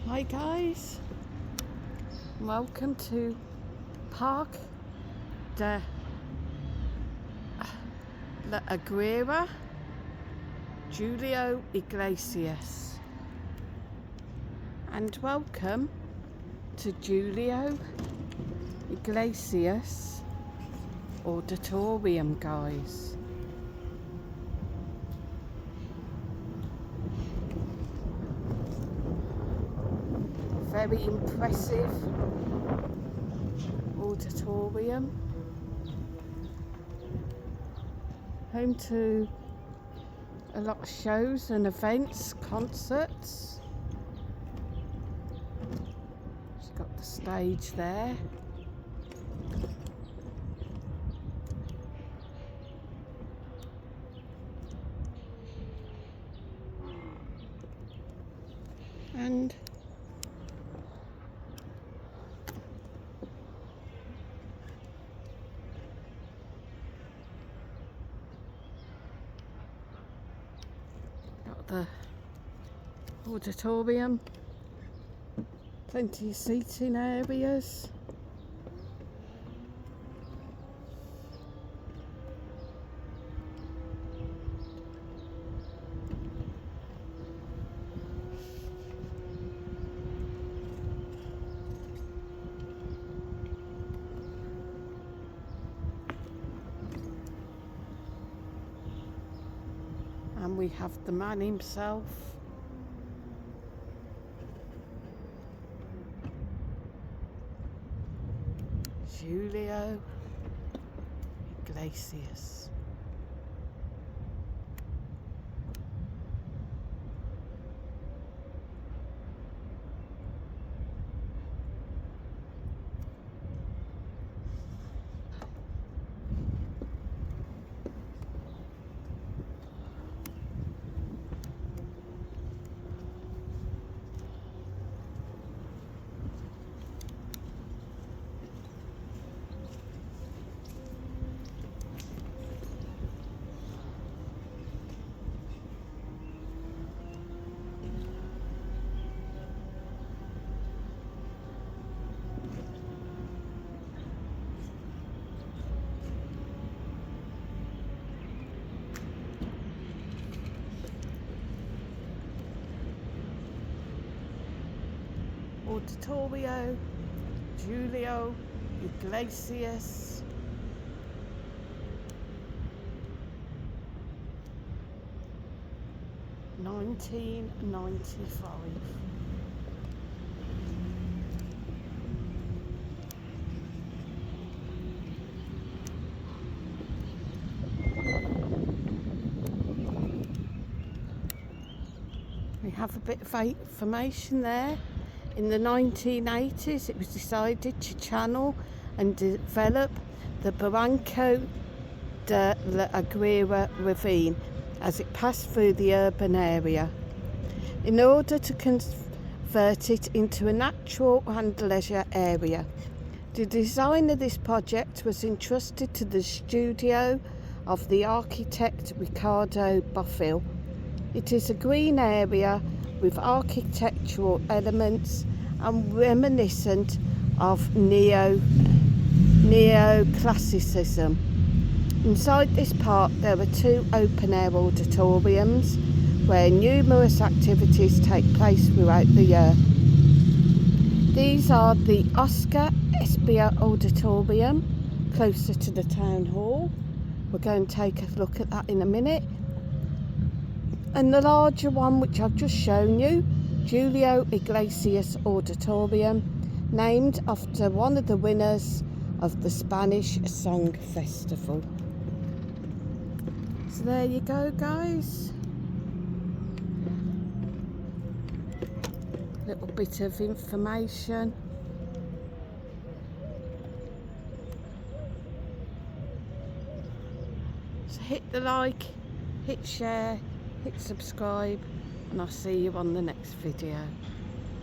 Hi guys, welcome to Park de la Aguirre, Julio Iglesias, and welcome to Julio Iglesias Auditorium, guys. Very impressive auditorium, home to a lot of shows and events, concerts. She's got the stage there. And the auditorium, plenty of seating areas. And we have the man himself, Julio Iglesias. Auditorio Julio Iglesias, 1995. We have a bit of information there. In the 1980s, it was decided to channel and develop the Barranco de la Aguirre ravine as it passed through the urban area, in order to convert it into a natural and leisure area. The design of this project was entrusted to the studio of the architect Ricardo Bofill. It is a green area with architectural elements and reminiscent of neoclassicism. Inside this park there are two open-air auditoriums where numerous activities take place throughout the year. These are the Oscar Espia Auditorium, closer to the town hall. We're going to take a look at that in a minute. And the larger one, which I've just shown you, Julio Iglesias Auditorium, named after one of the winners of the Spanish Song Festival. So there you go, guys. Little bit of information. So hit the like, hit share, hit subscribe, and I'll see you on the next video.